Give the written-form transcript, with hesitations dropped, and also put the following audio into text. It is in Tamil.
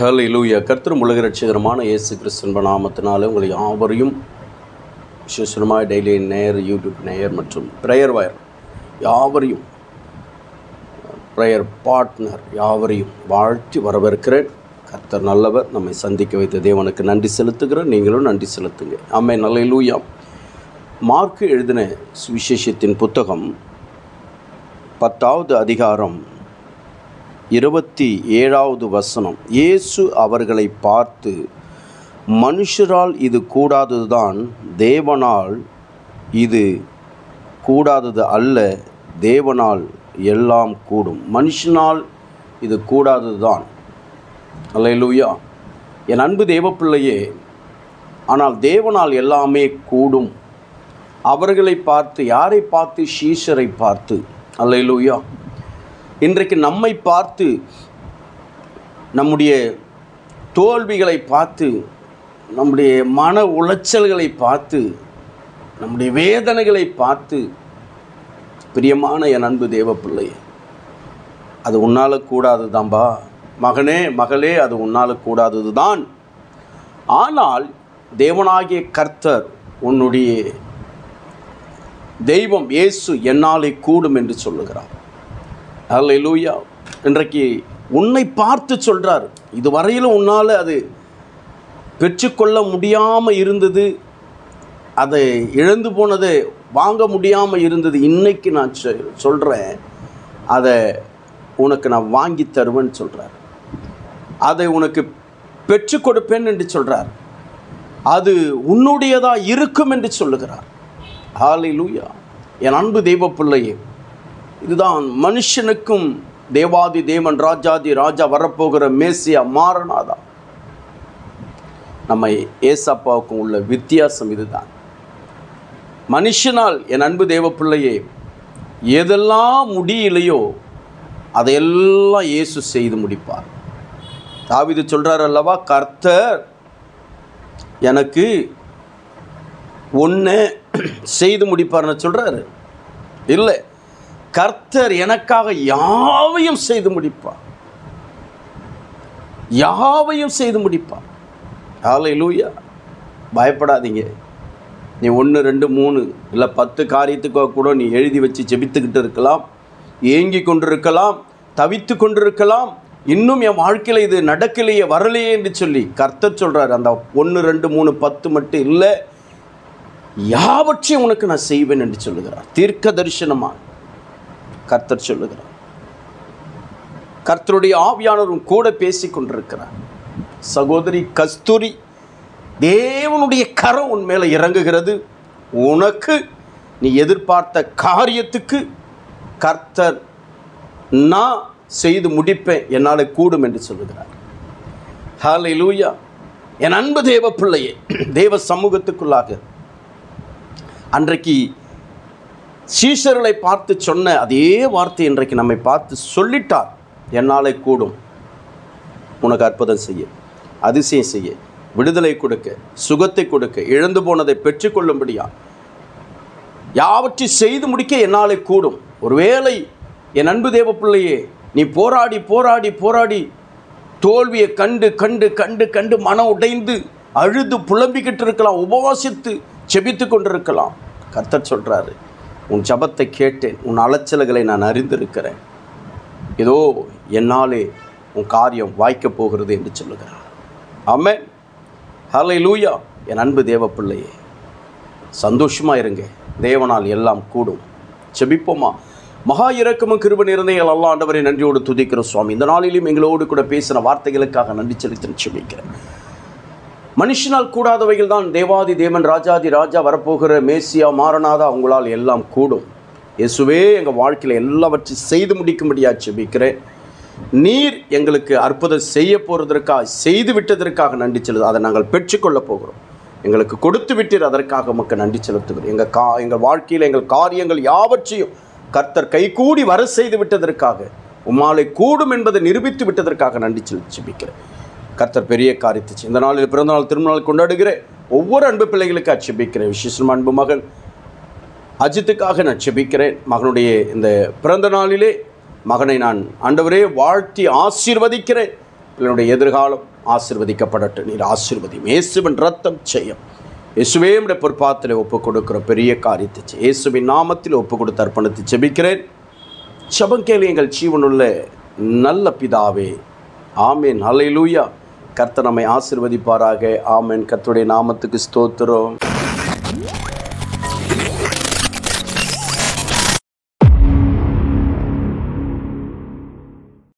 ஹல்லேலூயா. கர்த்தரும் உலக இரட்சகருமான இயேசு கிறிஸ்துவின் நாமத்தினாலே உங்களை யாவரையும் விசேஷமாக டெய்லி நேயர், யூடியூப் நேயர் மற்றும் ப்ரேயர் வயர் யாவரையும், ப்ரேயர் பார்ட்னர் யாவரையும் வாழ்த்தி வரவேற்கிறேன். கர்த்தர் நல்லவர். நம்மை சந்திக்க வைத்த தேவனுக்கு நன்றி செலுத்துகிறேன். நீங்களும் நன்றி செலுத்துங்க. ஆமென். ஹல்லேலூயா. மார்க்கு எழுதின சுவிசேஷத்தின் புத்தகம் 10வது அதிகாரம் 27வது வசனம். இயேசு அவர்களை பார்த்து, மனுஷரால் இது கூடாததுதான், தேவனால் இது கூடாதது அல்ல, தேவனால் எல்லாம் கூடும். மனுஷனால் இது கூடாதது தான். அல்லேலூயா. என் அன்பு தேவப்பிள்ளையே, ஆனால் தேவனால் எல்லாமே கூடும். அவர்களை பார்த்து, யாரை பார்த்து? சீஷரை பார்த்து. அல்லேலூயா. இன்றைக்கு நம்மை பார்த்து, நம்முடைய தோல்விகளை பார்த்து, நம்முடைய மன உளைச்சல்களை பார்த்து, நம்முடைய வேதனைகளை பார்த்து, பிரியமான என் அன்பு தேவப்பிள்ளை, அது உன்னால் கூடாது தான்பா மகனே, மகளே, அது உன்னால் கூடாதது தான். ஆனால் தேவனாகிய கர்த்தர், உன்னுடைய தெய்வம் இயேசு என்னாலே கூடும் என்று சொல்லுகிறார். ஹல்லேலூயா. இன்றைக்கு உன்னை பார்த்து சொல்கிறார். இதுவரையிலும் உன்னால் அது பெற்றுக்கொள்ள முடியாமல் இருந்தது, அதை இழந்து போனதை வாங்க முடியாமல் இருந்தது. இன்றைக்கி நான் சொல்கிறேன், அதை உனக்கு நான் வாங்கி தருவேன்னு சொல்கிறார். அதை உனக்கு பெற்றுக் கொடுப்பேன் என்று சொல்கிறார். அது உன்னுடையதாக இருக்கும் என்று சொல்லுகிறார். ஹல்லேலூயா. என் அன்பு தெய்வ பிள்ளையே, இதுதான் மனுஷனுக்கும் தேவாதி தேவன், ராஜாதி ராஜா, வரப்போகிற மேசியா, மாரநாதா, நம்ம ஏசப்பாவுக்கும் உள்ள வித்தியாசம் இதுதான். மனுஷனால், என் அன்பு தேவ பிள்ளையே, எதெல்லாம் முடியலையோ அதையெல்லாம் இயேசு செய்து முடிப்பார். தாவீது சொல்கிறார் அல்லவா, கர்த்தர் எனக்கு ஒன்று செய்து முடிப்பார்னு சொல்கிறாரு. இல்லை, கர்த்தர் எனக்காக யாவையும் செய்து முடிப்பார். யாவையும் செய்து முடிப்பார். ஹல்லேலூயா. பயப்படாதீங்க. நீ 1, 2, 3 இல்லை 10 காரியத்துக்காக கூட நீ எழுதி வச்சு ஜெபித்துக்கிட்டு இருக்கலாம், ஏங்கி கொண்டிருக்கலாம், தவித்து கொண்டிருக்கலாம். இன்னும் என் வாழ்க்கையில் இது நடக்கலையே, வரலையே என்று சொல்லி கர்த்தர் சொல்கிறார், அந்த 1, 2, 3, 10 மட்டும் இல்லை, யாவற்றையும் உனக்கு நான் செய்வேன் என்று சொல்லுகிறார். தீர்க்க தரிசனமாக கர்த்தர் சொல்லுகிறார். கர்த்தருடைய ஆவியானவரும் கூட பேசி கொண்டிருக்கிறார். சகோதரி கஸ்தூரி, தேவனுடைய கரம் உன் மேலே இறங்குகிறது. உனக்கு நீ எதிர்பார்த்த காரியத்துக்கு கர்த்தர் நான் செய்து முடிப்பேன், என்னால் கூடும் என்று சொல்லுகிறார். ஹல்லேலூயா. என் அன்பு தேவ பிள்ளையே, தேவ சமூகத்துக்குள்ளாக அன்றைக்கு சீஷர்களை பார்த்து சொன்ன அதே வார்த்தை இன்றைக்கு நம்மை பார்த்து சொல்லிட்டார். என்னாலே கூடும். உனக்கு அற்புதம் செய்ய, அதிசயம் செய்ய, விடுதலை கொடுக்க, சுகத்தை கொடுக்க, இழந்து போனதை பெற்றுக்கொள்ளும்படியா யாவற்றையும் செய்து முடிக்க என்னாலே கூடும். ஒருவேளை என் அன்பு தேவ பிள்ளையே, நீ போராடி போராடி போராடி தோல்வியை கண்டு கண்டு கண்டு கண்டு மனம் உடைந்து அழுது புலம்பிக்கிட்டு இருக்கலாம், உபவாசித்து செபித்து கொண்டிருக்கலாம். கர்த்தர் சொல்கிறாரு, உன் ஜபத்தை கேட்டேன், உன் அலைச்சல்களை நான் அறிந்திருக்கிறேன், இதோ என்னாலே உன் காரியம் வாய்க்கப் போகிறது என்று சொல்லுகிறார். ஆமென். ஹல்லேலூயா. என் அன்பு தேவ பிள்ளையே, சந்தோஷமாக இருங்க. தேவனால் எல்லாம் கூடும். செபிப்போமா. மகா இரக்கமும் கிருபை நிறைந்த அல்லாஹ் ஆண்டவரை நன்றியோடு துதிக்கிறோம் சுவாமி. இந்த நாளிலும் எங்களோடு கூட பேசின வார்த்தைகளுக்காக நன்றி செலுத்தி செபிக்கிறேன். மனுஷனால் கூடாதவைகள் தான் தேவாதி தேவன், ராஜாதி ராஜா, வரப்போகிற மேசியா, மாரநாதா, உங்களால் எல்லாம் கூடும். இயேசுவே, எங்கள் வாழ்க்கையில் எல்லாவற்றையும் செய்து முடிக்கும்படியாக செபிக்கிறேன். நீர் எங்களுக்கு அற்புதம் செய்ய போகிறதற்காக, செய்து விட்டதற்காக நன்றி செலுத்து. அதை நாங்கள் பெற்றுக்கொள்ள போகிறோம். எங்களுக்கு கொடுத்து விட்டீர், அதற்காக உமக்கு நன்றி செலுத்துகிறோம். எங்கள் வாழ்க்கையில் எங்கள் காரியங்கள் யாவற்றையும் கர்த்தர் கைகூடி வர செய்து விட்டதற்காக, உம்மாலே கூடும் என்பதை நிரூபித்து விட்டதற்காக நன்றி செலுத்தி செபிக்கிறேன். கர்த்தர் பெரிய காரியத்தை இந்த நாளில் பிறந்தநாள் திருநாள் கொண்டாடுகிற ஒவ்வொரு அன்பு பிள்ளைகளுக்கு செபிக்கிறேன். விசேஷமாக அன்பு மகன் அஜித்துக்காக நான் செபிக்கிறேன். மகனுடைய இந்த பிறந்த நாளிலே மகனை நான் ஆண்டவரே வாழ்த்தி ஆசீர்வதிக்கிறேன். பிள்ளைகளுடைய எதிர்காலம் ஆசீர்வதிக்கப்படட்டும். நீர் ஆசீர்வதியும். இயேசுவின் ரத்தம் செய்யும். இயேசுவே உம்முடைய பொற்பாதத்திலே ஒப்புக் கொடுக்கிற பெரிய காரியத்தை செய். இயேசுவின் நாமத்தில் ஒப்புக் கொடுத்து அர்ப்பணித்து ஜெபிக்கிறேன். ஜெபம் கேளு எங்கள் ஜீவனுள்ள நல்ல பிதாவே. ஆமேன். அல்லேலூயா. கர்த்தர் நம்மை ஆசீர்வதிப்பாராக. ஆமேன். கர்த்தருடைய நாமத்துக்கு ஸ்தோத்திரம்.